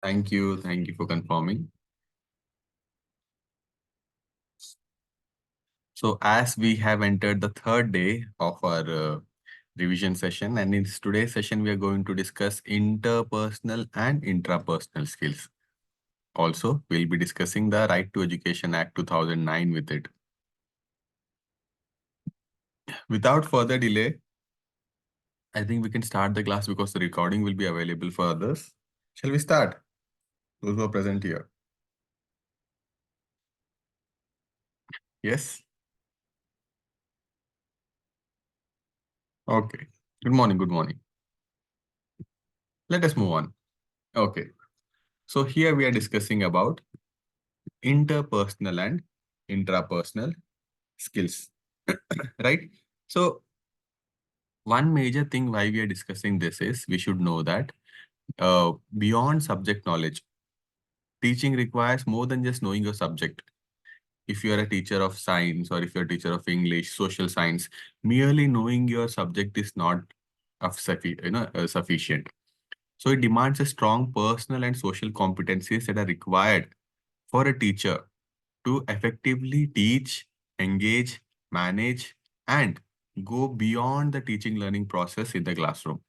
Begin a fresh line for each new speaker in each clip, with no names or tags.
Thank you. Thank you for confirming. So as we have entered the third day of our revision session, and in today's session, we are going to discuss interpersonal and intrapersonal skills. Also, we'll be discussing the Right to Education Act 2009 with it. Without further delay, I think we can start the class because the recording will be available for others. Shall we start? Those who are present here. Yes? Okay. Good morning. Good morning. Let us move on. Okay. So here we are discussing about interpersonal and intrapersonal skills, right? So one major thing why we are discussing this is we should know that beyond subject knowledge, teaching requires more than just knowing your subject. If you are a teacher of science or if you're a teacher of English, social science, merely knowing your subject is not sufficient. So it demands a strong personal and social competencies that are required for a teacher to effectively teach, engage, manage, and go beyond the teaching learning process in the classroom.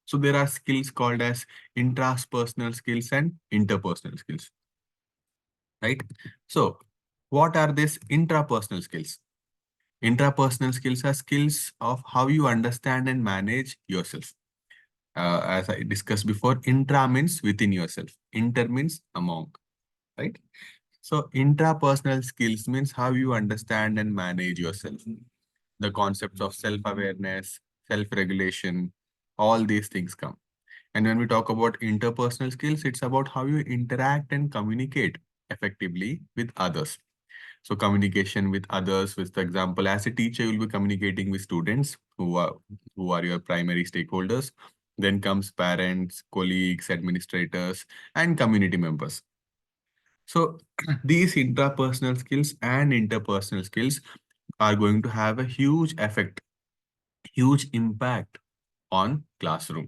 So there are skills called as intrapersonal skills and interpersonal skills, right? So what are these intrapersonal skills? Intrapersonal skills are skills of how you understand and manage yourself. As I discussed before, intra means within yourself, inter means among, right? So intrapersonal skills means how you understand and manage yourself. The concepts of self-awareness, self-regulation, all these things come. And when we talk about interpersonal skills, it's about how you interact and communicate effectively with others. So communication with others, with the example, as a teacher, you'll be communicating with students who are your primary stakeholders. Then comes parents, colleagues, administrators, and community members. So these intrapersonal skills and interpersonal skills are going to have a huge effect, huge impact on classroom.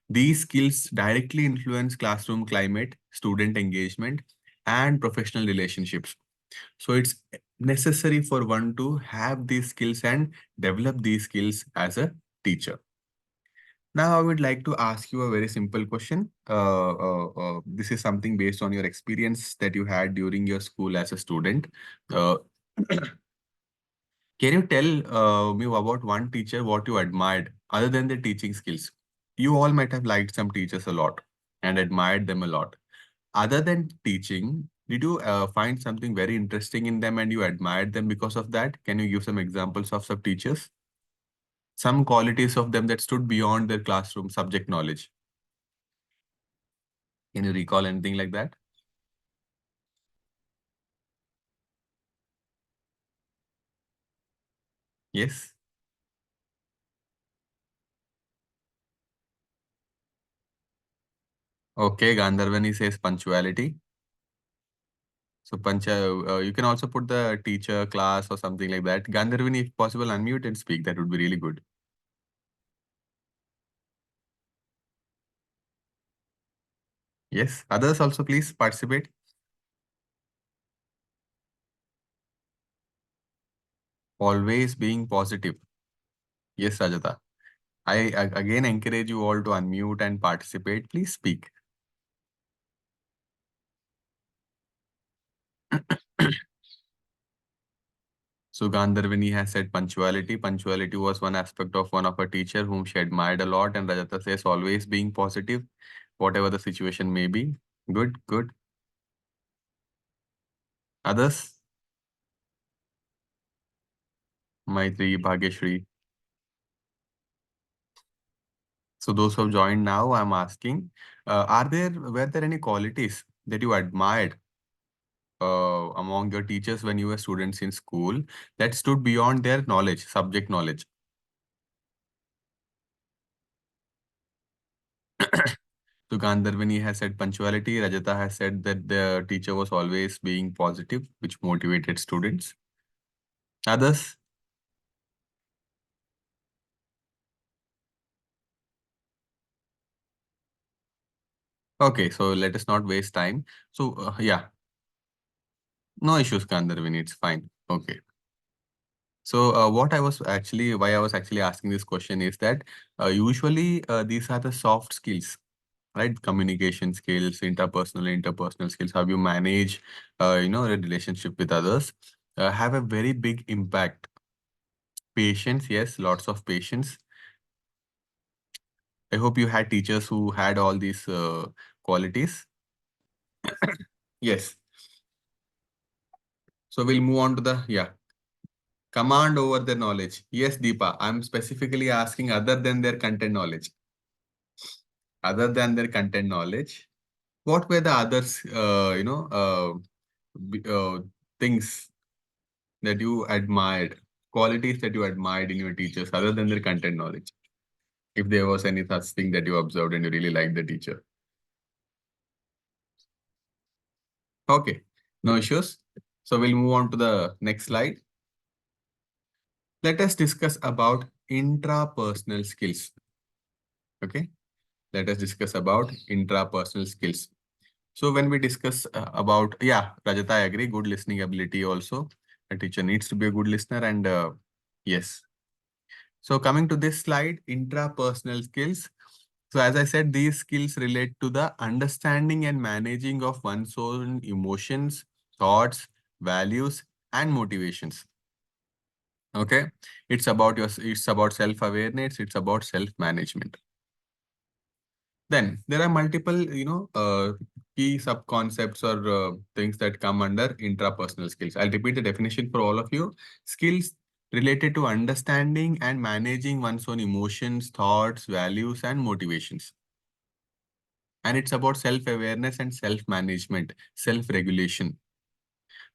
These skills directly influence classroom climate, student engagement, and professional relationships. So it's necessary for one to have these skills and develop these skills as a teacher. Now, I would like to ask you a very simple question. This is something based on your experience that you had during your school as a student. Uh, can you tell me about one teacher what you admired other than the teaching skills? You all might have liked some teachers a lot and admired them a lot. Other than teaching, did you find something very interesting in them and you admired them because of that? Can you give some examples of some teachers? Some qualities of them that stood beyond their classroom subject knowledge. Can you recall anything like that? Yes. Okay, Gandharvani says punctuality. So you can also put the teacher, class or something like that. Gandharvani, if possible, unmute and speak. That would be really good. Yes. Others also please participate. Always being positive. Yes, Rajata. I again encourage you all to unmute and participate. Please speak. So Gandharvini has said punctuality. Punctuality was one aspect of one of her teacher whom she admired a lot. And Rajata says always being positive, whatever the situation may be. Good, good. Others? Maitri, Bhagyashri. So those who have joined now, I'm asking, were there any qualities that you admired among your teachers when you were students in school that stood beyond their knowledge, subject knowledge? So Gandharvini has said punctuality. Rajata has said that the teacher was always being positive, which motivated students. Others? Okay, so let us not waste time. So, yeah, no issues, Gandharvin. It's fine. Okay. So, why I was actually asking this question is that usually these are the soft skills, right? Communication skills, interpersonal skills, how you manage, a relationship with others, have a very big impact. Patience, yes, lots of patience. I hope you had teachers who had all these qualities. Yes. So we'll move on to the, yeah, command over their knowledge. Yes, Deepa, I'm specifically asking other than their content knowledge. Other than their content knowledge, what were the others, things that you admired, qualities that you admired in your teachers other than their content knowledge? If there was any such thing that you observed and you really liked the teacher. Okay, no issues. So we'll move on to the next slide. Let us discuss about intrapersonal skills. Okay, let us discuss about intrapersonal skills. So when we discuss about, yeah, Rajata, I agree, good listening ability also. A teacher needs to be a good listener and yes. So coming to this slide, intrapersonal skills. So as I said, these skills relate to the understanding and managing of one's own emotions, thoughts, values, and motivations. Okay, it's about self-awareness, it's about self-management. Then there are multiple, key sub-concepts or things that come under intrapersonal skills. I'll repeat the definition for all of you. Skills related to understanding and managing one's own emotions, thoughts, values, and motivations. And it's about self-awareness and self-management, self-regulation.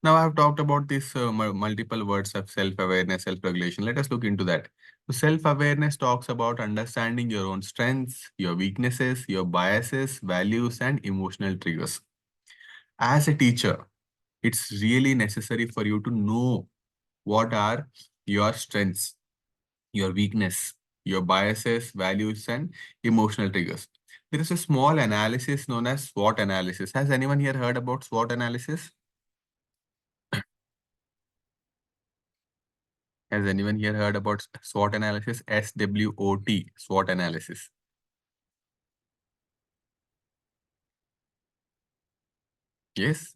Now, I've talked about this multiple words of self-awareness, self-regulation. Let us look into that. So self-awareness talks about understanding your own strengths, your weaknesses, your biases, values, and emotional triggers. As a teacher, it's really necessary for you to know what are your strengths, your weakness, your biases, values, and emotional triggers. There is a small analysis known as SWOT analysis. Has anyone here heard about SWOT analysis? Has anyone here heard about SWOT analysis? SWOT, SWOT analysis. Yes?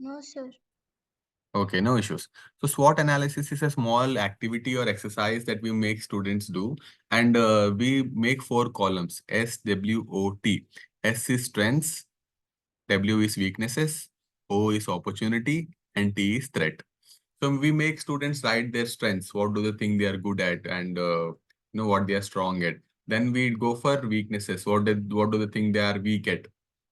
No, sir.
Okay, no issues. So SWOT analysis is a small activity or exercise that we make students do. And we make 4 columns, SWOT. S is strengths, W is weaknesses, O is opportunity, and T is threat. So we make students write their strengths. What do they think they are good at, and what they are strong at. Then we go for weaknesses. What do they think they are weak at?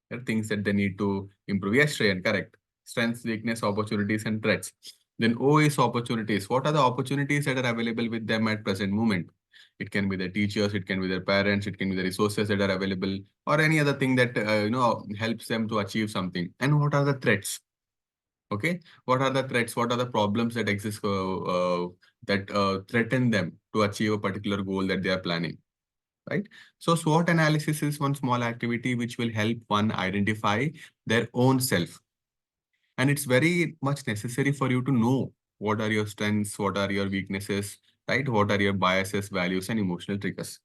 There are things that they need to improve. Yes, Shreyan, correct. Strengths, weakness, opportunities, and threats. Then O is opportunities. What are the opportunities that are available with them at present moment? It can be their teachers, it can be their parents, it can be the resources that are available, or any other thing that helps them to achieve something. And what are the threats? Okay, what are the threats? What are the problems that exist that threaten them to achieve a particular goal that they are planning? Right. So SWOT analysis is one small activity which will help one identify their own self. And it's very much necessary for you to know what are your strengths, what are your weaknesses, right? What are your biases, values, and emotional triggers.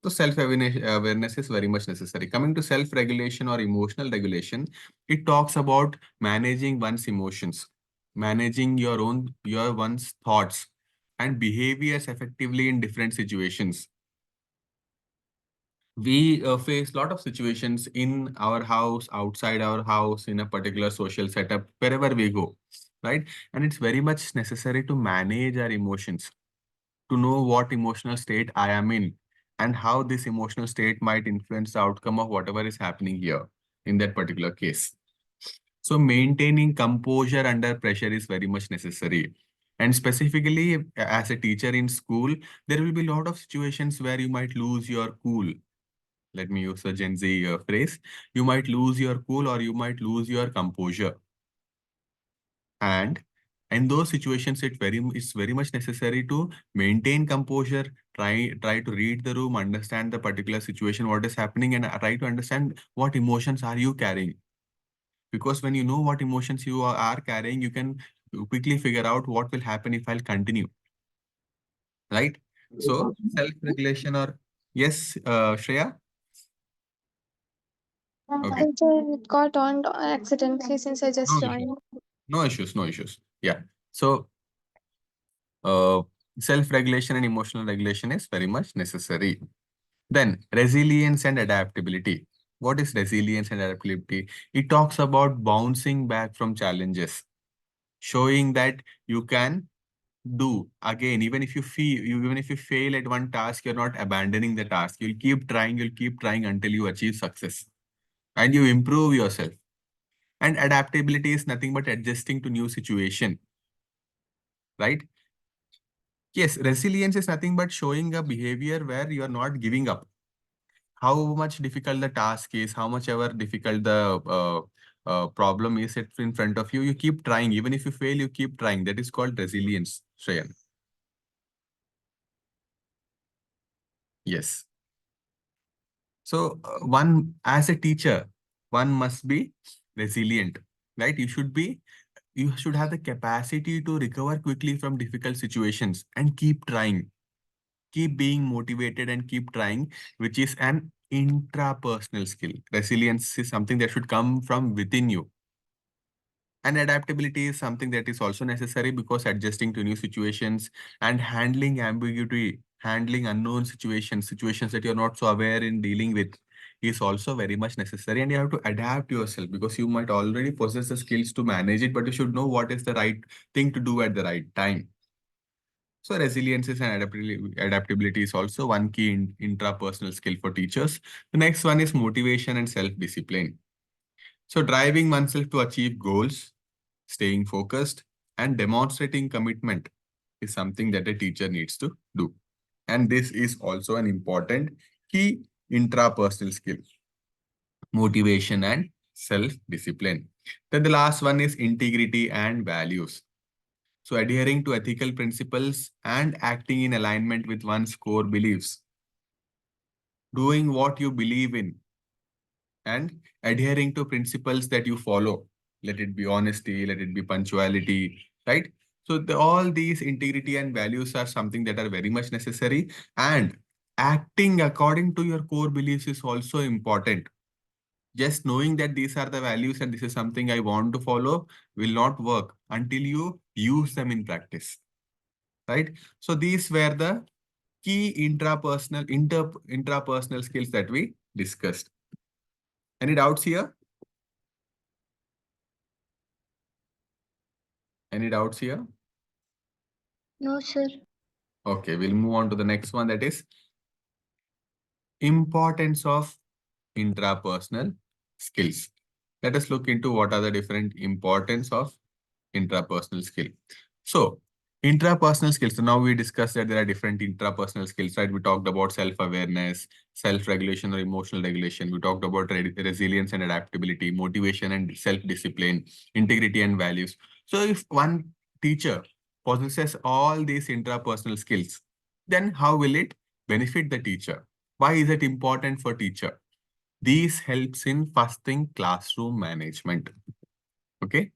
So self-awareness is very much necessary. Coming to self-regulation or emotional regulation, it talks about managing one's emotions, managing your one's thoughts and behaviors effectively in different situations. We face a lot of situations in our house, outside our house, in a particular social setup, wherever we go, right? And it's very much necessary to manage our emotions, to know what emotional state I am in and how this emotional state might influence the outcome of whatever is happening here in that particular case. So maintaining composure under pressure is very much necessary. And specifically as a teacher in school, there will be a lot of situations where you might lose your cool. Let me use a Gen Z phrase. You might lose your cool or you might lose your composure. And In those situations, it's very much necessary to maintain composure, try to read the room, understand the particular situation, what is happening, and try to understand what emotions are you carrying. Because when you know what emotions you are carrying, you can quickly figure out what will happen if I'll continue, right? So self-regulation or yes, Shreya? Okay.
It got on accidentally since I
No
just
issues.
joined.
No issues. No issues. Yeah. So uh, self-regulation and emotional regulation is very much necessary. Then resilience and adaptability. What is resilience and adaptability? It talks about bouncing back from challenges, showing that you can do again, even if you fail at one task, you're not abandoning the task. You'll keep trying until you achieve success and you improve yourself. And adaptability is nothing but adjusting to new situation, right? Yes, resilience is nothing but showing a behavior where you are not giving up. How much difficult the task is, how much ever difficult the problem is in front of you, you keep trying. Even if you fail, you keep trying. That is called resilience, Shreyan. Yes. So one, as a teacher, one must be resilient, right? You should have the capacity to recover quickly from difficult situations and keep trying, keep being motivated and keep trying, which is an intrapersonal skill. Resilience is something that should come from within you. And adaptability is something that is also necessary because adjusting to new situations and handling ambiguity, handling unknown situations that you're not so aware in dealing with is also very much necessary. And you have to adapt yourself because you might already possess the skills to manage it, but you should know what is the right thing to do at the right time. So resilience and adaptability is also one key intrapersonal skill for teachers. The next one is motivation and self-discipline. So driving oneself to achieve goals, staying focused, and demonstrating commitment is something that a teacher needs to do. And this is also an important key intrapersonal skill, motivation and self-discipline. Then the last one is integrity and values. So adhering to ethical principles and acting in alignment with one's core beliefs, doing what you believe in and adhering to principles that you follow. Let it be honesty, let it be punctuality, right? So all these integrity and values are something that are very much necessary, and acting according to your core beliefs is also important. Just knowing that these are the values and this is something I want to follow will not work until you use them in practice, right? So these were the key intrapersonal skills that we discussed. Any doubts here? Any doubts here?
No, sir.
Okay, we'll move on to the next one, that is importance of intrapersonal skills. Let us look into what are the different importance of intrapersonal skill. So, intrapersonal skills. So now we discussed that there are different intrapersonal skills, right? We talked about self-awareness, self-regulation or emotional regulation. We talked about resilience and adaptability, motivation and self-discipline, integrity and values. So if one teacher possesses all these intrapersonal skills, then how will it benefit the teacher? Why is it important for teacher? These helps in first thing classroom management. Okay.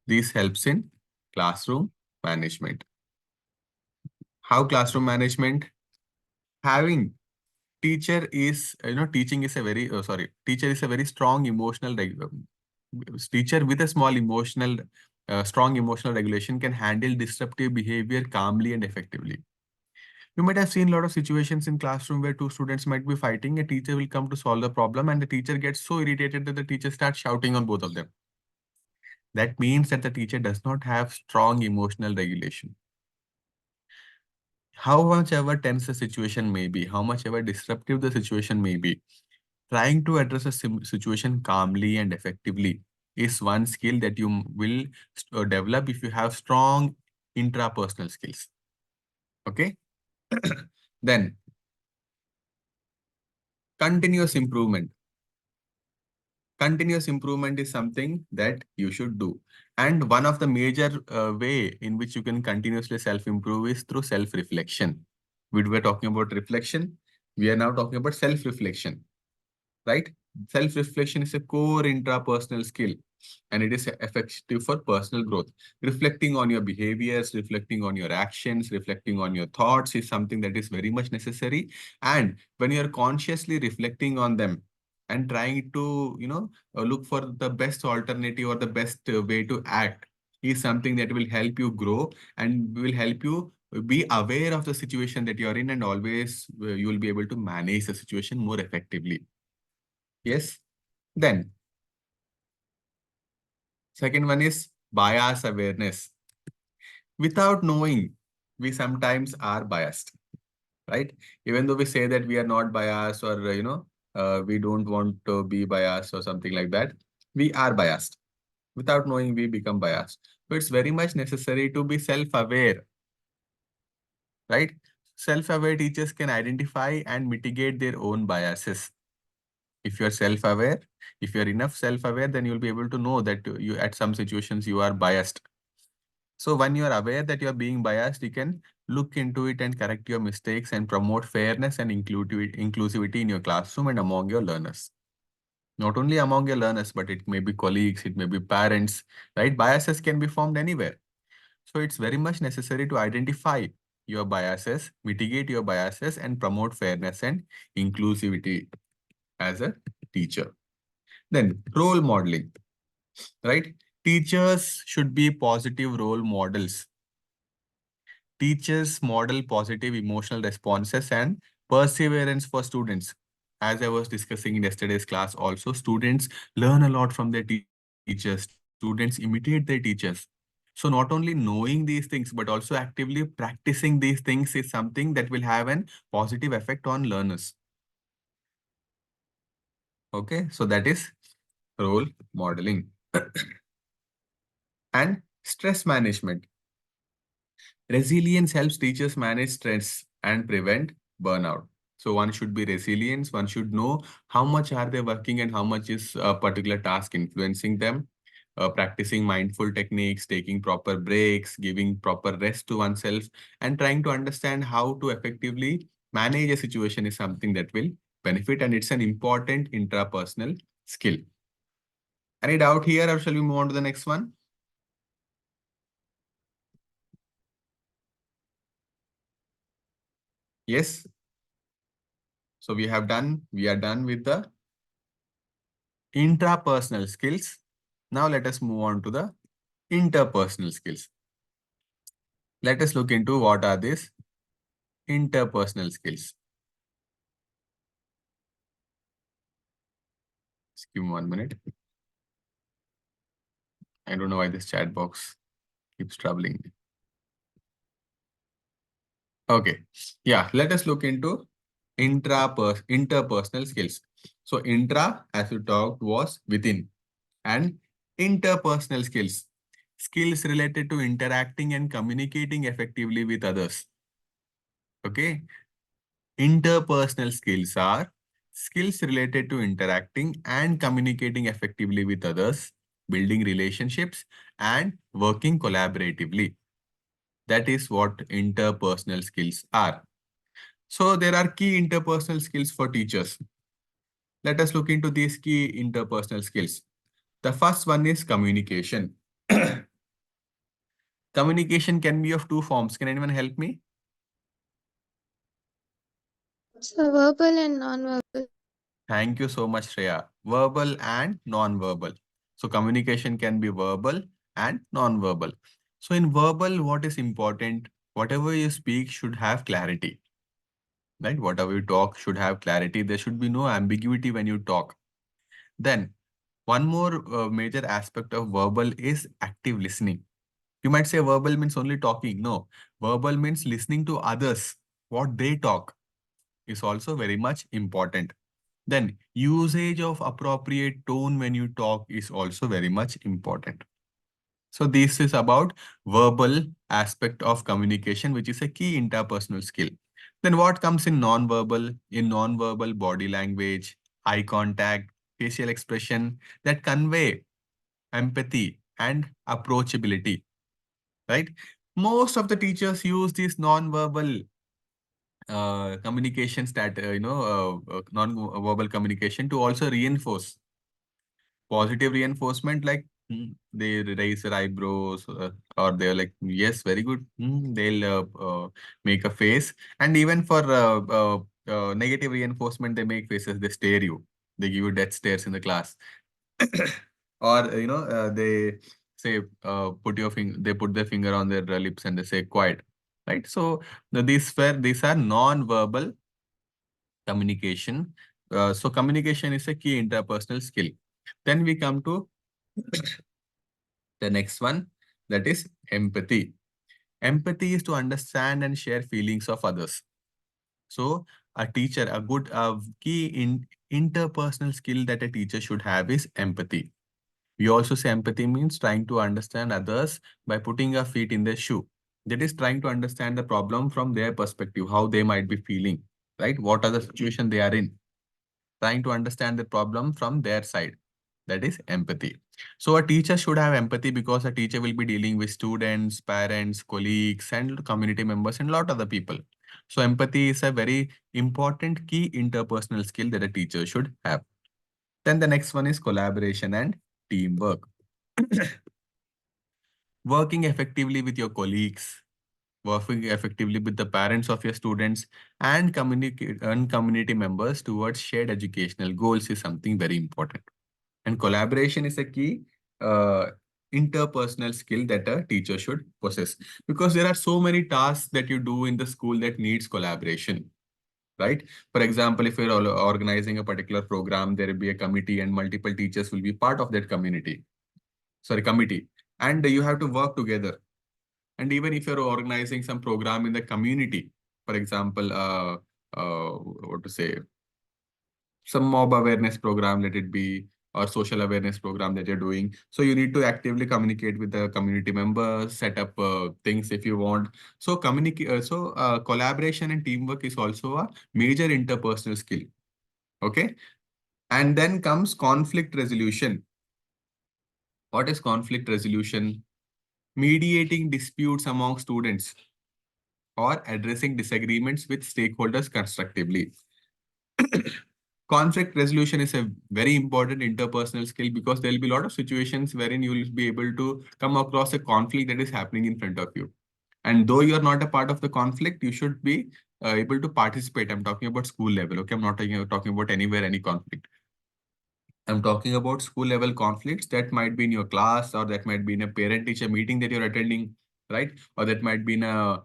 This helps in classroom management. How classroom management? Having teaching is a very, teacher is a very strong teacher with a strong emotional regulation can handle disruptive behavior calmly and effectively. You might have seen a lot of situations in classroom where two students might be fighting. A teacher will come to solve the problem and the teacher gets so irritated that the teacher starts shouting on both of them. That means that the teacher does not have strong emotional regulation. How much ever tense the situation may be, how much ever disruptive the situation may be, trying to address a situation calmly and effectively is one skill that you will develop if you have strong intrapersonal skills. Okay. Then continuous improvement. Continuous improvement is something that you should do. And one of the major way in which you can continuously self-improve is through self-reflection. We were talking about reflection. We are now talking about self-reflection, right? Self-reflection is a core intrapersonal skill and it is effective for personal growth. Reflecting on your behaviors, reflecting on your actions, reflecting on your thoughts is something that is very much necessary. And when you are consciously reflecting on them and trying to, look for the best alternative or the best way to act is something that will help you grow and will help you be aware of the situation that you are in, and always you will be able to manage the situation more effectively. Yes. Then second one is bias awareness. Without knowing, we sometimes are biased, right? Even though we say that we are not biased, or, we don't want to be biased or something like that, we are biased. Without knowing, we become biased. So it's very much necessary to be self-aware, right? Self-aware teachers can identify and mitigate their own biases. If you're self-aware, if you're enough self-aware, then you'll be able to know that you at some situations you are biased. So when you are aware that you are being biased, you can look into it and correct your mistakes and promote fairness and inclusivity in your classroom and among your learners. Not only among your learners, but it may be colleagues, it may be parents, right? Biases can be formed anywhere. So it's very much necessary to identify your biases, mitigate your biases, and promote fairness and inclusivity as a teacher. Then role modeling, right? Teachers should be positive role models. Teachers model positive emotional responses and perseverance for students. As I was discussing in yesterday's class also, students learn a lot from their teachers. Students imitate their teachers. So not only knowing these things, but also actively practicing these things is something that will have an positive effect on learners. Okay, so that is role modeling. And stress management. Resilience helps teachers manage stress and prevent burnout. So one should be resilient. One should know how much are they working and how much is a particular task influencing them. Practicing mindful techniques, taking proper breaks, giving proper rest to oneself, and trying to understand how to effectively manage a situation is something that will benefit, and it's an important intrapersonal skill. Any doubt here, or shall we move on to the next one? Yes. So we are done with the intrapersonal skills. Now let us move on to the interpersonal skills. Let us look into what are these interpersonal skills. Just give me 1 minute. I don't know why this chat box keeps troubling me. Okay. Yeah, let us look into interpersonal skills. So intra, as we talked, was within, and interpersonal skills. Skills related to interacting and communicating effectively with others. Okay. Interpersonal skills are skills related to interacting and communicating effectively with others, building relationships, and working collaboratively. That is what interpersonal skills are. So there are key interpersonal skills for teachers. Let us look into these key interpersonal skills. The first one is communication. Communication can be of two forms. Can anyone help me?
So verbal and non-verbal.
Thank you so much, Shreya. Verbal and non-verbal. So communication can be verbal and non-verbal. So in verbal, what is important? Whatever you speak should have clarity, right? Whatever you talk should have clarity. There should be no ambiguity when you talk. Then one more major aspect of verbal is active listening. You might say verbal means only talking. No, verbal means listening to others, what they talk is also very much important. Then usage of appropriate tone when you talk is also very much important. So this is about verbal aspect of communication, which is a key interpersonal skill. Then what comes in non-verbal? In non-verbal, body language, eye contact, facial expression that convey empathy and approachability, right? Most of the teachers use these non-verbal communications that, non-verbal communication to also reinforce positive reinforcement, like they raise their eyebrows, or they're like, yes, very good. They'll make a face. And even for negative reinforcement, they make faces, they stare you, they give you death stares in the class. Or they say, they put their finger on their lips and they say quiet, right? So these are non-verbal communication. So communication is a key interpersonal skill. Then we come to the next one, that is empathy. Empathy is to understand and share feelings of others. So a teacher, a good key in interpersonal skill that a teacher should have is empathy. We also say empathy means trying to understand others by putting our feet in their shoe. That is trying to understand the problem from their perspective, how they might be feeling, right? What are the situation they are in? Trying to understand the problem from their side. That is empathy. So a teacher should have empathy because a teacher will be dealing with students, parents, colleagues, and community members and a lot of other people. So empathy is a very important key interpersonal skill that a teacher should have. Then the next one is collaboration and teamwork. Working effectively with your colleagues, working effectively with the parents of your students and community members towards shared educational goals is something very important. And collaboration is a key uh, interpersonal skill that a teacher should possess, because there are so many tasks that you do in the school that needs collaboration, right? For example, if you're organizing a particular program, there will be a committee and multiple teachers will be part of that committee, and you have to work together. And even if you're organizing some program in the community, for example, what to say, some mob awareness program, let it be, or social awareness program that you're doing. So you need to actively communicate with the community members, set up things if you want. So collaboration and teamwork is also a major interpersonal skill. Okay. And then comes conflict resolution. What is conflict resolution? Mediating disputes among students or addressing disagreements with stakeholders constructively. Conflict resolution is a very important interpersonal skill because there will be a lot of situations wherein you will be able to come across a conflict that is happening in front of you. And though you are not a part of the conflict, you should be able to participate. I'm talking about school level. Okay, I'm not talking about anywhere, any conflict. I'm talking about school level conflicts that might be in your class, or that might be in a parent teacher meeting that you're attending, right? Or that might be in a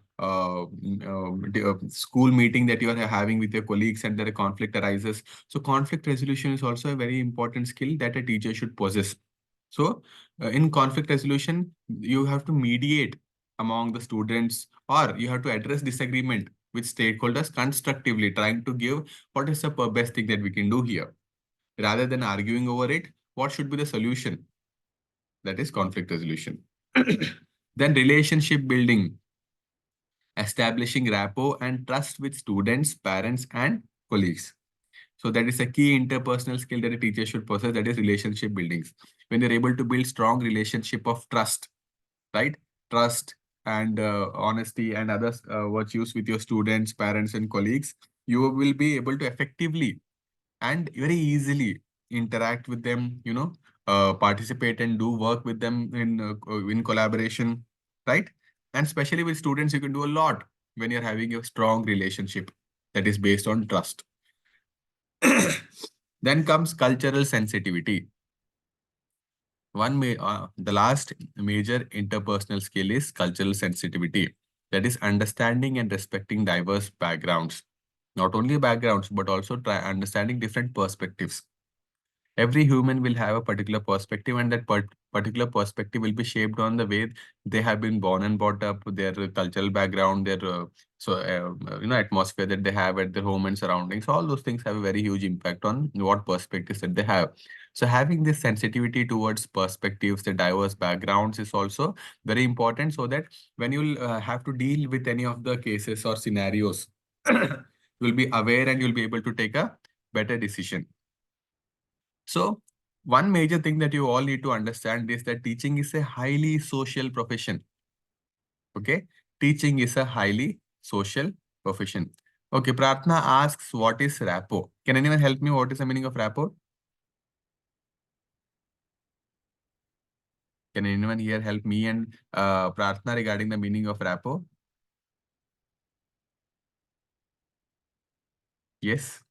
school meeting that you are having with your colleagues and there a conflict arises. So conflict resolution is also a very important skill that a teacher should possess. So in conflict resolution, you have to mediate among the students, or you have to address disagreement with stakeholders constructively, trying to give what is the best thing that we can do here. Rather than arguing over it, what should be the solution? That is conflict resolution. Then relationship building, establishing rapport and trust with students, parents, and colleagues. So that is a key interpersonal skill that a teacher should possess, that is relationship buildings. When you're able to build strong relationship of trust, right? Trust and honesty and other virtues with your students, parents, and colleagues, you will be able to effectively and very easily interact with them, participate and do work with them in collaboration, right? And especially with students, you can do a lot when you're having a strong relationship that is based on trust. Then comes cultural sensitivity. The last major interpersonal skill is cultural sensitivity. That is understanding and respecting diverse backgrounds. Not only backgrounds, but also understanding different perspectives. Every human will have a particular perspective, and that particular perspective will be shaped on the way they have been born and brought up, their cultural background, their atmosphere that they have at their home and surroundings. All those things have a very huge impact on what perspectives that they have. So having this sensitivity towards perspectives, the diverse backgrounds, is also very important, so that when you'll have to deal with any of the cases or scenarios, you'll be aware and you'll be able to take a better decision. So one major thing that you all need to understand is that teaching is a highly social profession. Okay, teaching is a highly social profession. Okay, Pratna asks, what is rapport? Can anyone help me? What is the meaning of rapport? Can anyone here help me and Pratna regarding the meaning of rapport? Yes.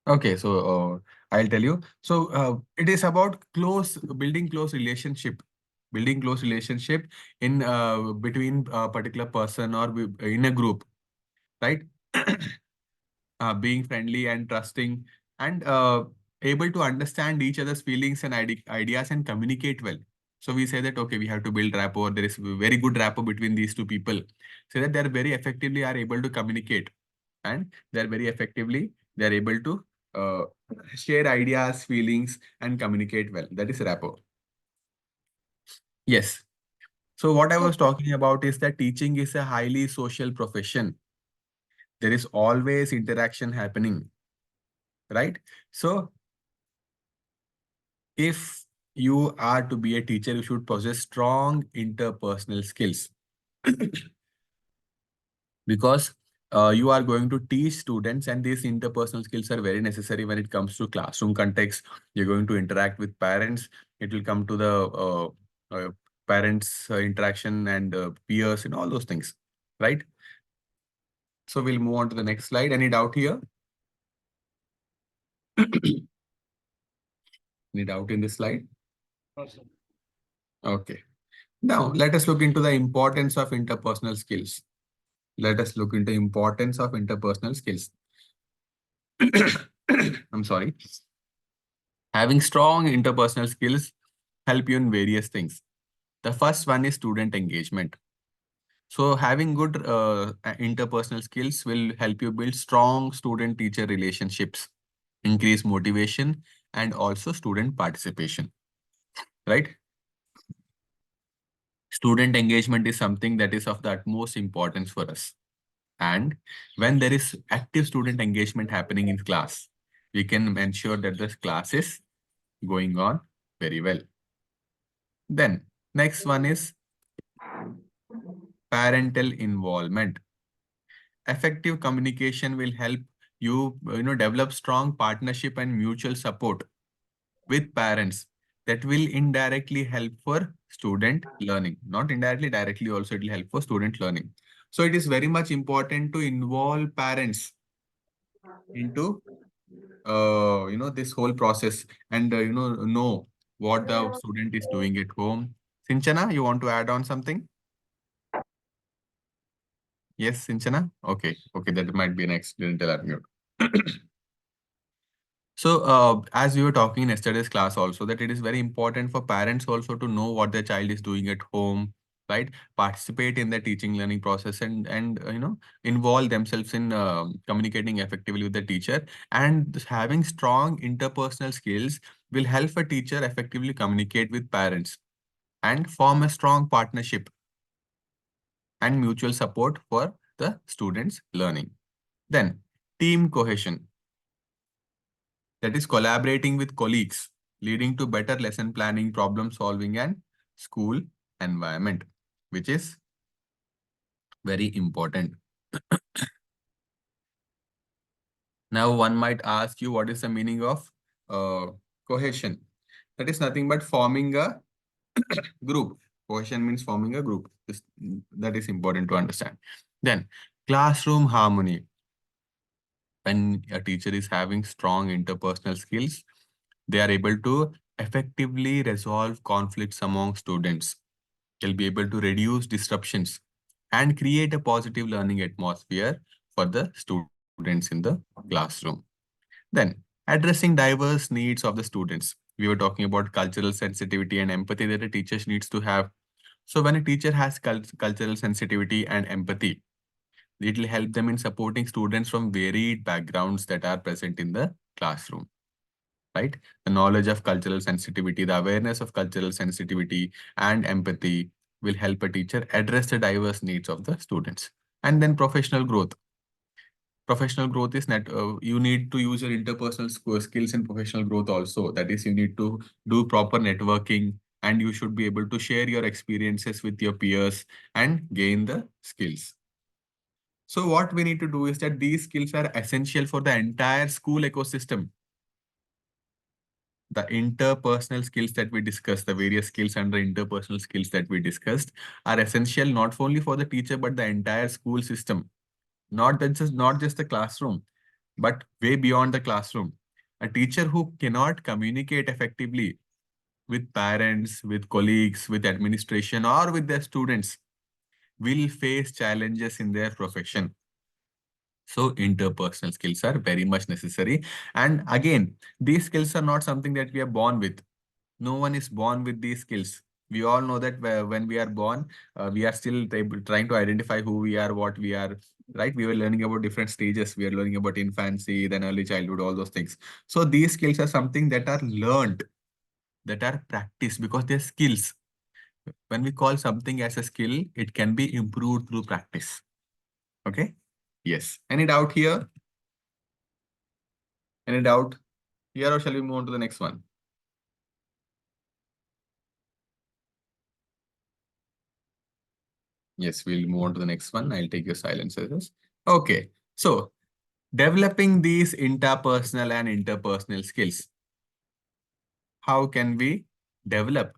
Okay, so I'll tell you. So it is about building close relationship in between a particular person or in a group, right? Being friendly and trusting and able to understand each other's feelings and ideas and communicate well. So we say that, okay, we have to build rapport. There is very good rapport between these two people. So that they're very effectively are able to communicate and they're very effectively, they're able to uh, share ideas, feelings, and communicate well. That is rapport. Yes. So what I was talking about is that teaching is a highly social profession. There is always interaction happening, right? So if you are to be a teacher, you should possess strong interpersonal skills because you are going to teach students, and these interpersonal skills are very necessary when it comes to classroom context. You're going to interact with parents. It will come to the parents interaction and peers and all those things, right? So we'll move on to the next slide. Any doubt here? Any doubt in this slide? Okay. Now let us look into the importance of interpersonal skills. Let us look into importance of interpersonal skills. I'm sorry. Having strong interpersonal skills help you in various things. The first one is student engagement. So having good interpersonal skills will help you build strong student-teacher relationships, increase motivation, and also student participation, right? Student engagement is something that is of the utmost importance for us. And when there is active student engagement happening in class, we can ensure that the class is going on very well. Then next one is parental involvement. Effective communication will help you, develop strong partnership and mutual support with parents that will indirectly help for student learning. Not indirectly, directly also it will help for student learning. So it is very much important to involve parents into this whole process and know what the student is doing at home. Sinchana, you want to add on something? Yes, Sinchana? Okay, okay, that might be an accidental unmute. So, as we were talking in yesterday's class also, that it is very important for parents also to know what their child is doing at home, right? Participate in the teaching learning process and involve themselves in communicating effectively with the teacher. And having strong interpersonal skills will help a teacher effectively communicate with parents and form a strong partnership and mutual support for the students' learning. Then, team cohesion. That is collaborating with colleagues, leading to better lesson planning, problem solving, and school environment, which is very important. Now, one might ask you, what is the meaning of uh, cohesion? That is nothing but forming a group. Cohesion means forming a group. That is important to understand. Then, classroom harmony. When a teacher is having strong interpersonal skills, they are able to effectively resolve conflicts among students. They'll be able to reduce disruptions and create a positive learning atmosphere for the students in the classroom. Then, addressing diverse needs of the students. We were talking about cultural sensitivity and empathy that a teacher needs to have. So when a teacher has cultural sensitivity and empathy, it will help them in supporting students from varied backgrounds that are present in the classroom, right? The knowledge of cultural sensitivity, the awareness of cultural sensitivity and empathy will help a teacher address the diverse needs of the students. And then professional growth. Professional growth is you need to use your interpersonal skills in professional growth also. That is, you need to do proper networking, and you should be able to share your experiences with your peers and gain the skills. So what we need to do is that these skills are essential for the entire school ecosystem. The interpersonal skills that we discussed, the various skills under interpersonal skills that we discussed, are essential not only for the teacher but the entire school system. Not just the classroom, but way beyond the classroom. A teacher who cannot communicate effectively with parents, with colleagues, with administration, or with their students will face challenges in their profession. So interpersonal skills are very much necessary. And again, these skills are not something that we are born with. No one is born with these skills. We all know that when we are born, we are still trying to identify who we are, what we are, right? We were learning about different stages. We are learning about infancy, then early childhood, all those things. So these skills are something that are learned, that are practiced because they're skills. When we call something as a skill, it can be improved through practice. Okay? Yes. Any doubt here? Any doubt here, or shall we move on to the next one? Yes, we'll move on to the next one. I'll take your silences. Okay. So developing these interpersonal and interpersonal skills. How can we develop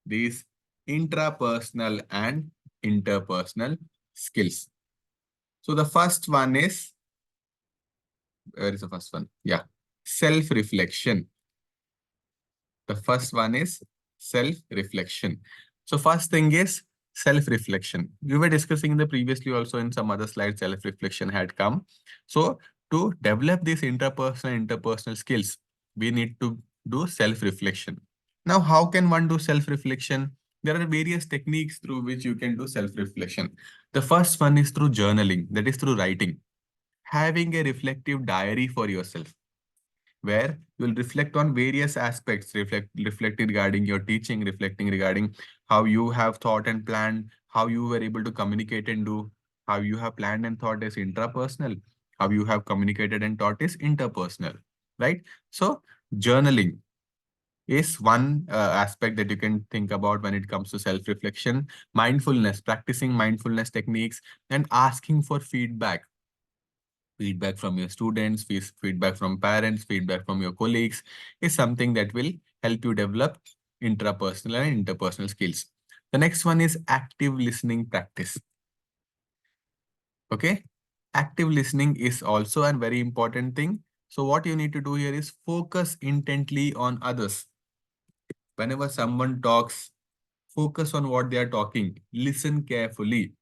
these intrapersonal and interpersonal skills? So the first one is, where is the first one? Yeah, self-reflection. The first one is self-reflection. So first thing is self-reflection. We were discussing in the previously also in some other slides, self-reflection had come. So to develop these interpersonal skills, we need to do self-reflection. Now, how can one do self-reflection? There are various techniques through which you can do self-reflection. The first one is through journaling, that is through writing. Having a reflective diary for yourself, where you'll reflect on various aspects, reflecting regarding your teaching, reflecting regarding how you have thought and planned, how you were able to communicate and do, how you have planned and thought is intrapersonal, how you have communicated and taught is interpersonal, right? So journaling is one aspect that you can think about when it comes to self-reflection. Mindfulness, practicing mindfulness techniques and asking for feedback from your students, feedback from parents, feedback from your colleagues is something that will help you develop intrapersonal and interpersonal skills. The next one is active listening practice. Okay. Active listening is also a very important thing. So what you need to do here is focus intently on others. Whenever someone talks, focus on what they are talking, listen carefully,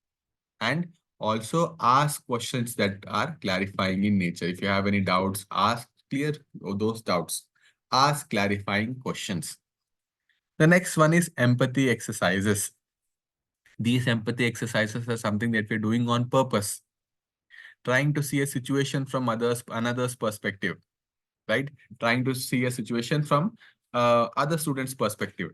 and also ask questions that are clarifying in nature. If you have any doubts, ask clear those doubts. Ask clarifying questions. The next one is empathy exercises. These empathy exercises are something that we're doing on purpose, trying to see a situation from another's perspective, right? Trying to see a situation from other students' perspective,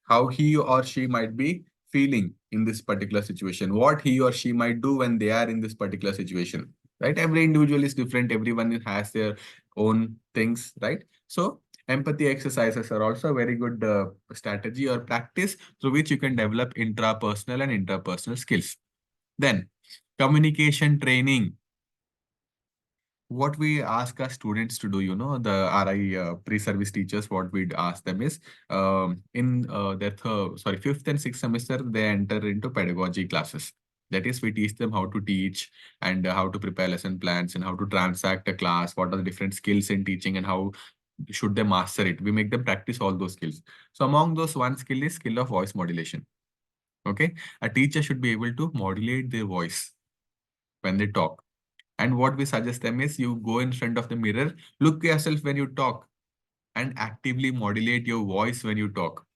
how he or she might be feeling in this particular situation, what he or she might do when they are in this particular situation, right? Every individual is different. Everyone has their own things, right? So empathy exercises are also a very good strategy or practice through which you can develop intrapersonal and interpersonal skills. Then communication training. What we ask our students to do, the RI pre-service teachers, what we'd ask them is in their fifth and sixth semester, they enter into pedagogy classes. That is, we teach them how to teach and how to prepare lesson plans and how to transact a class, what are the different skills in teaching and how should they master it. We make them practice all those skills. So among those, one skill is skill of voice modulation. Okay. A teacher should be able to modulate their voice when they talk. And what we suggest them is you go in front of the mirror, look yourself when you talk, and actively modulate your voice when you talk.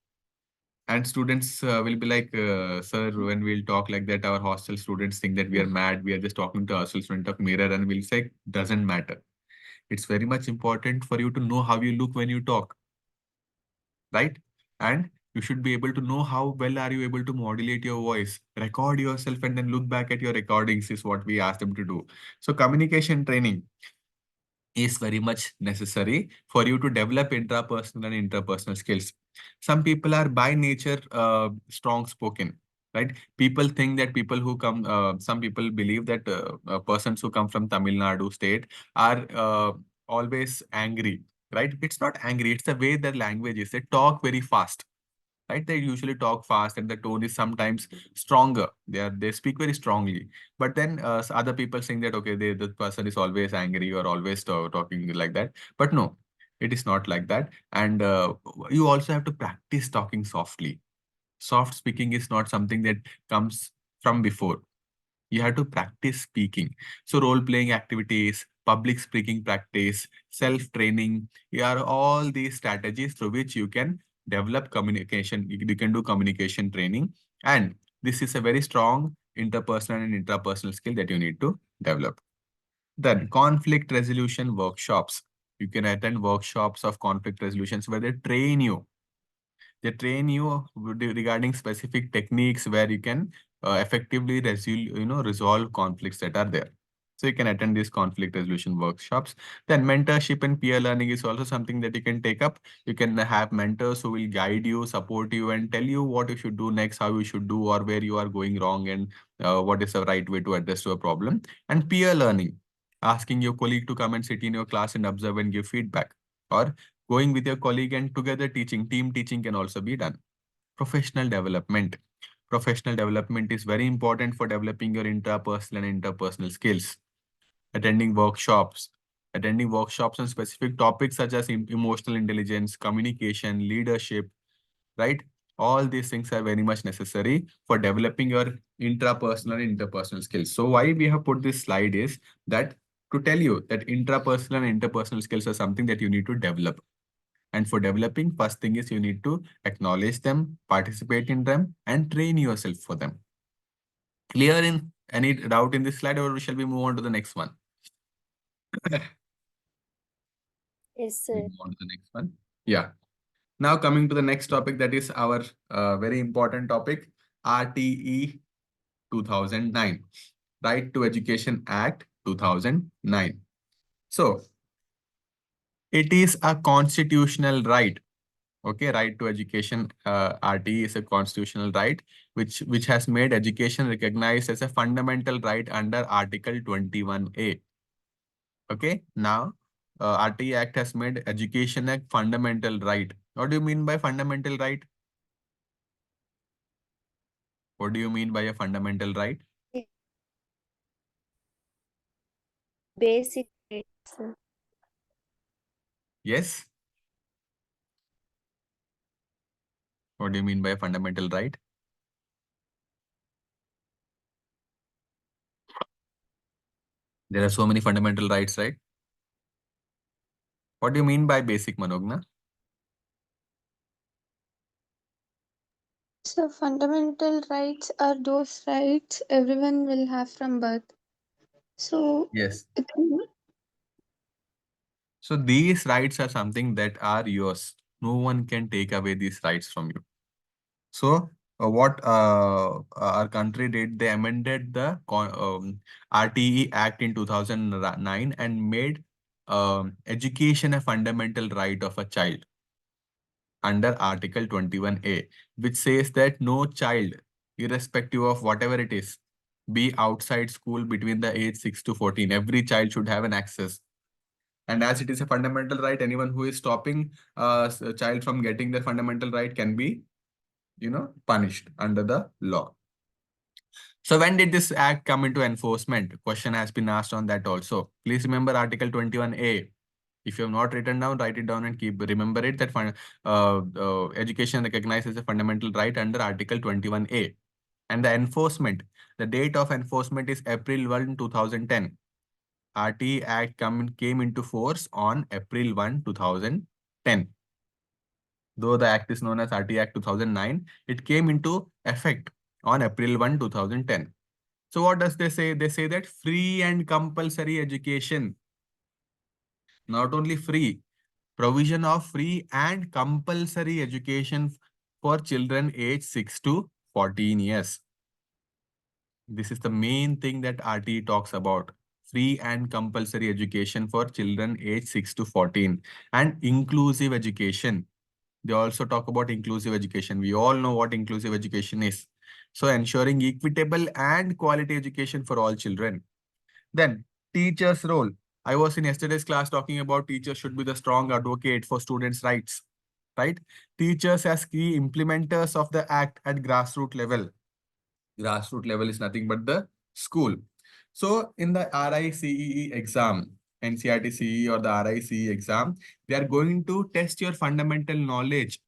And students will be like, sir, when we'll talk like that, our hostel students think that we are mad. We are just talking to ourselves in front of mirror, and we'll say, doesn't matter. It's very much important for you to know how you look when you talk, right? And You should be able to know how well are you able to modulate your voice, record yourself, and then look back at your recordings is what we asked them to do. So communication training is very much necessary for you to develop intrapersonal and interpersonal skills. Some people are by nature strong spoken, right? People think that people who come, some people believe that persons who come from Tamil Nadu state are always angry, right? It's not angry, it's the way their language is. They talk very fast, right? They usually talk fast and the tone is sometimes stronger. They speak very strongly. But then other people saying that, okay, the person is always angry or always talking like that. But no, it is not like that. And you also have to practice talking softly. Soft speaking is not something that comes from before. You have to practice speaking. So role playing activities, public speaking practice, self training, are all these strategies through which you can develop communication. You can do communication training, and this is a very strong interpersonal and intrapersonal skill that you need to develop. Then conflict resolution workshops. You can attend workshops of conflict resolutions where they train you regarding specific techniques where you can effectively resolve conflicts that are there. So you can attend these conflict resolution workshops. Then mentorship and peer learning is also something that you can take up. You can have mentors who will guide you, support you, and tell you what you should do next, how you should do, or where you are going wrong, and what is the right way to address to a problem. And peer learning, asking your colleague to come and sit in your class and observe and give feedback, or going with your colleague and together teaching. Team teaching can also be done. Professional development. Professional development is very important for developing your intrapersonal and interpersonal skills. Attending workshops. Attending workshops on specific topics such as emotional intelligence, communication, leadership, right? All these things are very much necessary for developing your intrapersonal and interpersonal skills. So why we have put this slide is that to tell you that intrapersonal and interpersonal skills are something that you need to develop. And for developing, first thing is you need to acknowledge them, participate in them, and train yourself for them. Clear in any doubt in this slide, or shall we move on to the next one?
Yes,
We
sir.
move on to the next one. Yeah. Now coming to the next topic, that is our very important topic, RTE 2009, Right to Education Act 2009. So it is a constitutional right. Okay, right to education, RTE is a constitutional right which has made education recognized as a fundamental right under Article 21A. Okay, now RTE Act has made education a fundamental right. What do you mean by fundamental right? What do you mean by a fundamental right?
Basic rights, sir.
Yes. What do you mean by a fundamental right? There are so many fundamental rights, right? What do you mean by basic, Manogna?
So fundamental rights are those rights everyone will have from birth. So
Yes.
it,
So these rights are something that are yours. No one can take away these rights from you. So what our country did, they amended the RTE Act in 2009 and made education a fundamental right of a child under Article 21A, which says that no child, irrespective of whatever it is, be outside school between the age 6 to 14. Every child should have an access. And as it is a fundamental right, anyone who is stopping a child from getting their fundamental right can be, punished under the law. So when did this act come into enforcement? Question has been asked on that also. Please remember Article 21A. If you have not written down, write it down and remember it that education recognized as a fundamental right under Article 21A. And the enforcement, the date of enforcement is April 1, 2010. RT Act came into force on April 1, 2010. Though the act is known as RT Act 2009, it came into effect on April 1, 2010. So what does they say? They say that free and compulsory education, not only free, provision of free and compulsory education for children aged 6 to 14 years. This is the main thing that RTE talks about. Free and compulsory education for children aged 6 to 14 and inclusive education. They also talk about inclusive education. We all know what inclusive education is. So ensuring equitable and quality education for all children. Then teacher's role. I was in yesterday's class talking about teachers should be the strong advocate for students' rights, right? Teachers as key implementers of the act at grassroots level. Grassroots level is nothing but the school. So in the RIE CEE exam, NCERT CE or the RIE CE exam, they are going to test your fundamental knowledge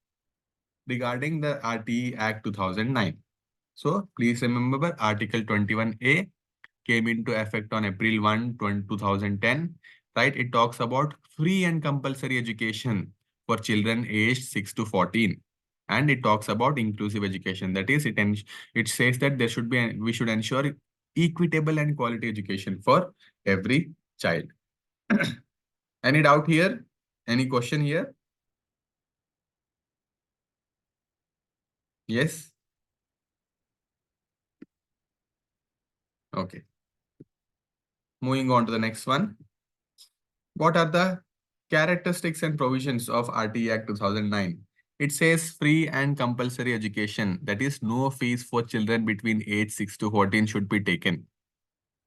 regarding the RTE Act 2009. So please remember Article 21A came into effect on April 1, 2010, right? It talks about free and compulsory education for children aged 6 to 14. And it talks about inclusive education. That is, it says that there should be, we should ensure equitable and quality education for every child. Any doubt here? Any question here? Yes? Okay. Moving on to the next one. What are the characteristics and provisions of RTE Act 2009? It says free and compulsory education, that is no fees for children between age 6 to 14 should be taken,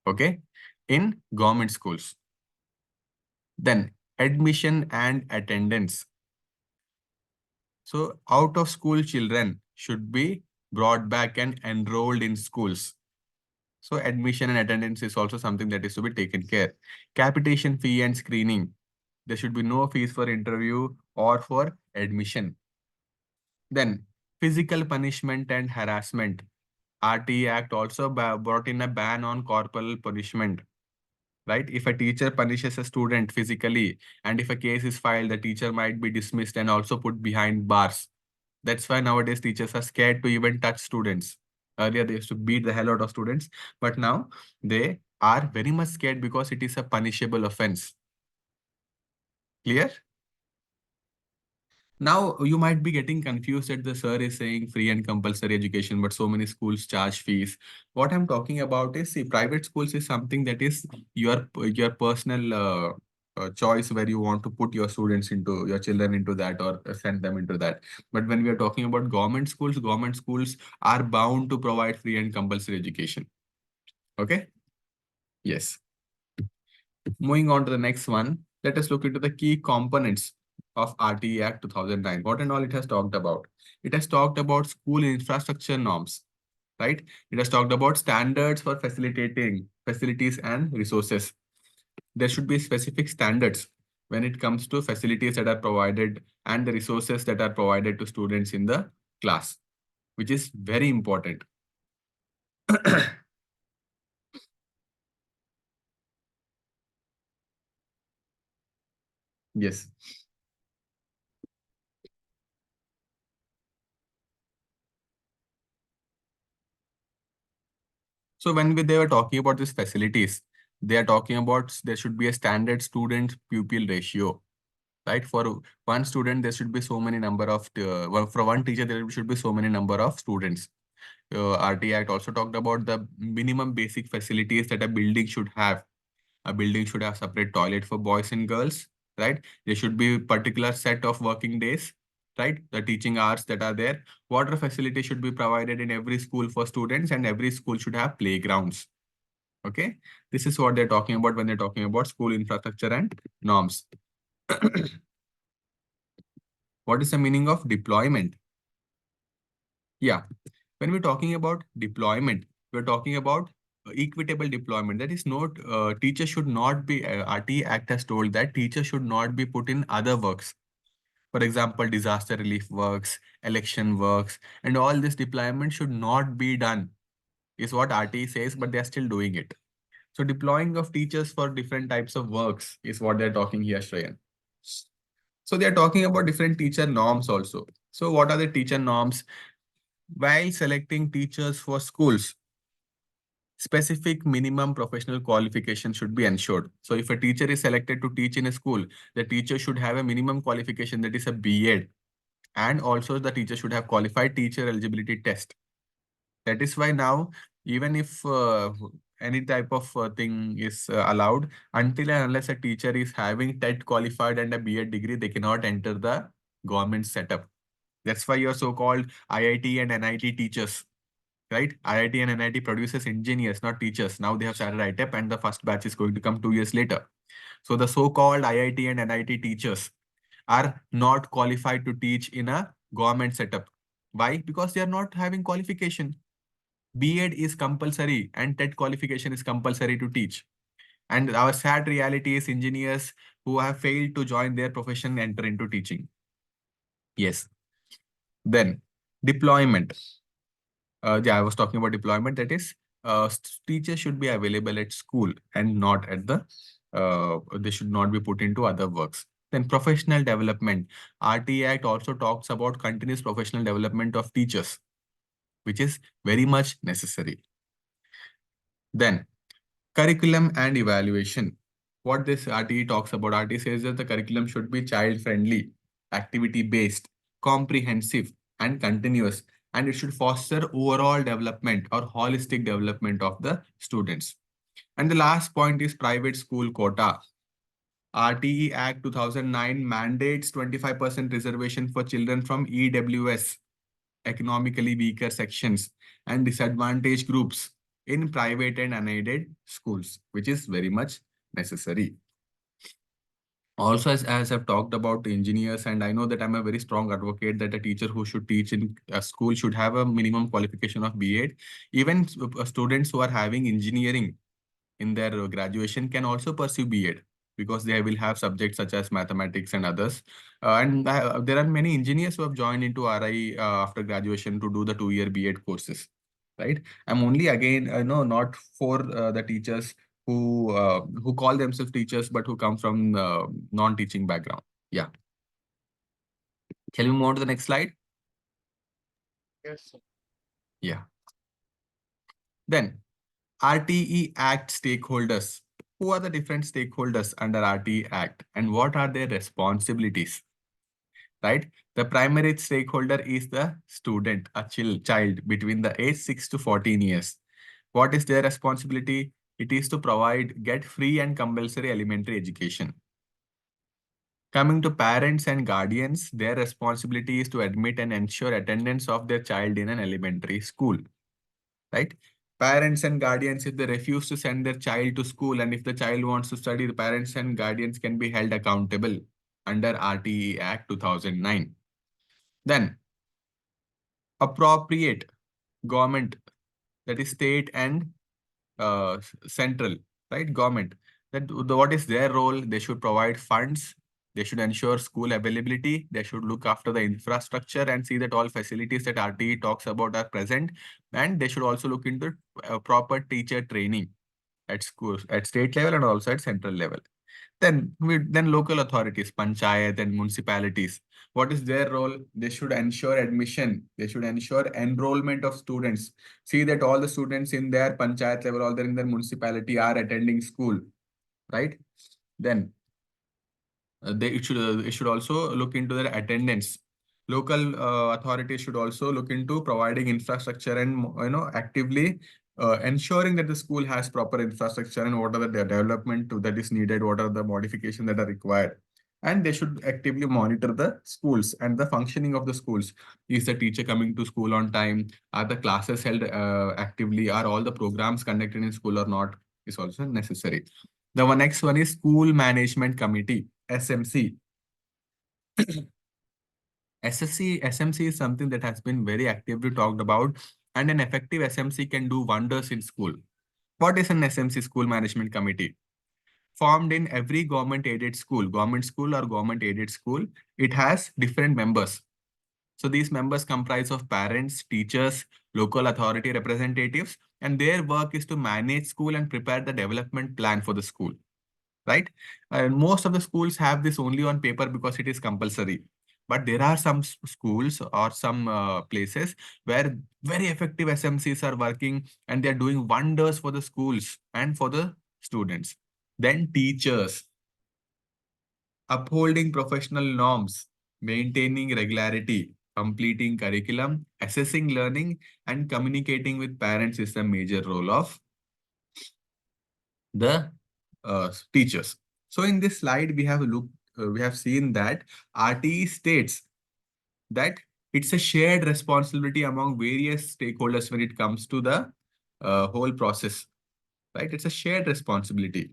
okay, in government schools. Then admission and attendance. So out of school children should be brought back and enrolled in schools. So admission and attendance is also something that is to be taken care. Capitation fee and screening. There should be no fees for interview or for admission. Then physical punishment and harassment. RTE Act also brought in a ban on corporal punishment, right? If a teacher punishes a student physically and if a case is filed, the teacher might be dismissed and also put behind bars. That's why nowadays teachers are scared to even touch students. Earlier, they used to beat the hell out of students, but now they are very much scared because it is a punishable offense. Clear? Now, you might be getting confused that the sir is saying free and compulsory education, but so many schools charge fees. What I'm talking about is, see, private schools is something that is your personal choice where you want to put your students into, your children into that or send them into that. But when we are talking about government schools are bound to provide free and compulsory education. Okay? Yes. Moving on to the next one, let us look into the key components of RTE Act 2009. What and all it has talked about? It has talked about school infrastructure norms, right? It has talked about standards for facilitating facilities and resources. There should be specific standards when it comes to facilities that are provided and the resources that are provided to students in the class, which is very important. Yes. So when they were talking about these facilities, they are talking about there should be a standard student pupil ratio, right? For one student, there should be so many number of, for one teacher, there should be so many number of students. RT Act also talked about the minimum basic facilities that a building should have. A building should have separate toilet for boys and girls, right? There should be particular set of working days, right? The teaching hours that are there. Water facility should be provided in every school for students and every school should have playgrounds. Okay, this is what they're talking about when they're talking about school infrastructure and norms. What is the meaning of deployment? Yeah, when we're talking about deployment, we're talking about equitable deployment. That is not, teachers should not be, RT Act has told that teachers should not be put in other works. For example, disaster relief works, election works, and all this deployment should not be done, is what RT says, but they're still doing it. So deploying of teachers for different types of works is what they're talking here, Shreyan. So they're talking about different teacher norms also. So what are the teacher norms? While selecting teachers for schools, specific minimum professional qualification should be ensured. So if a teacher is selected to teach in a school, the teacher should have a minimum qualification, that is a B.Ed. And also the teacher should have qualified teacher eligibility test. That is why now, even if any type of thing is allowed, until and unless a teacher is having TET qualified and a B.Ed degree, they cannot enter the government setup. That's why your so-called IIT and NIT teachers, right? IIT and NIT produces engineers, not teachers. Now they have started ITEP and the first batch is going to come 2 years later. So the so-called IIT and NIT teachers are not qualified to teach in a government setup. Why? Because they are not having qualification. B.Ed is compulsory and TET qualification is compulsory to teach. And our sad reality is engineers who have failed to join their profession enter into teaching. Yes. Then deployment. Yeah, I was talking about deployment. That is, teachers should be available at school and not at the, they should not be put into other works. Then professional development. RT Act also talks about continuous professional development of teachers, which is very much necessary. Then curriculum and evaluation. What this RTE talks about, RTE says that the curriculum should be child-friendly, activity-based, comprehensive, and continuous, and it should foster overall development or holistic development of the students. And the last point is private school quota. RTE Act 2009 mandates 25% reservation for children from EWS, economically weaker sections, and disadvantaged groups in private and unaided schools, which is very much necessary. Also, as I've talked about engineers, and I know that I'm a very strong advocate that a teacher who should teach in a school should have a minimum qualification of B.Ed. Even students who are having engineering in their graduation can also pursue B.Ed because they will have subjects such as mathematics and others. And there are many engineers who have joined into RI after graduation to do the 2-year B.Ed courses, right? I'm only again, no, not for the teachers who call themselves teachers but who come from non-teaching background. Yeah. Can we move on to the next slide?
Yes, sir.
Yeah. Then RTE Act stakeholders. Who are the different stakeholders under RTE Act and what are their responsibilities? Right? The primary stakeholder is the student, a child between the age 6 to 14 years. What is their responsibility? It is to get free and compulsory elementary education. Coming to parents and guardians, their responsibility is to admit and ensure attendance of their child in an elementary school, right? Parents and guardians, if they refuse to send their child to school and if the child wants to study, the parents and guardians can be held accountable under RTE Act 2009. Then, appropriate government, that is state and central, right? Government. What is their role? They should provide funds. They should ensure school availability. They should look after the infrastructure and see that all facilities that RTE talks about are present. And they should also look into proper teacher training at schools, at state level and also at central level. Then local authorities, panchayat and municipalities. What is their role? They should ensure admission. They should ensure enrollment of students. See that all the students in their panchayat level or in their municipality are attending school, right? Then it should also look into their attendance. Local authorities should also look into providing infrastructure and actively ensuring that the school has proper infrastructure and what are the development that is needed, what are the modifications that are required. And they should actively monitor the schools and the functioning of the schools. Is the teacher coming to school on time? Are the classes held actively? Are all the programs conducted in school or not? Is also necessary. The next one is School Management Committee, SMC. SMC is something that has been very actively talked about, and an effective SMC can do wonders in school. What is an SMC, School Management Committee? Formed in every government-aided school, government school or government-aided school, it has different members. So these members comprise of parents, teachers, local authority representatives, and their work is to manage school and prepare the development plan for the school, right? And most of the schools have this only on paper because it is compulsory. But there are some schools or some places where very effective SMCs are working and they're doing wonders for the schools and for the students. Then teachers, upholding professional norms. maintaining regularity, completing curriculum, assessing learning, and communicating with parents is the major role of the teachers. So in this slide, we have seen that RTE states that it's a shared responsibility among various stakeholders when it comes to the whole process, right? It's a shared responsibility.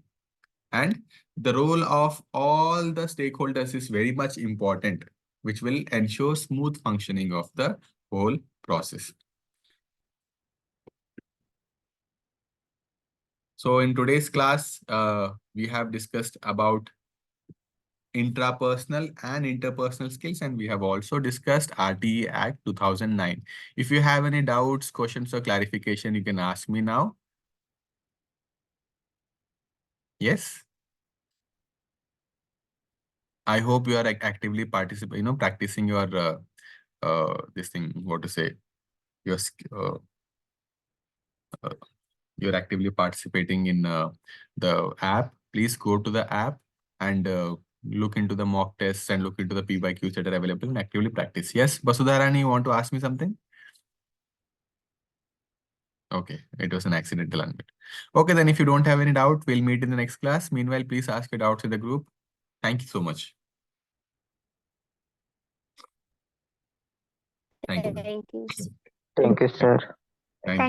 And the role of all the stakeholders is very much important, which will ensure smooth functioning of the whole process. So in today's class, we have discussed about intrapersonal and interpersonal skills, and we have also discussed RTE Act 2009. If you have any doubts, questions, or clarification, you can ask me now. Yes? I hope you are actively participating, practicing your this thing, what to say, your you're actively participating in the app. Please go to the app and look into the mock tests and look into the PYQs that are available and actively practice. Yes, Basudharani, you want to ask me something? Okay, it was an accidental unmute. Okay, then if you don't have any doubt, we'll meet in the next class. Meanwhile, please ask your doubts in the group. Thank you so much. Thank you.
Thank you.
Thank you, sir.
Thank you.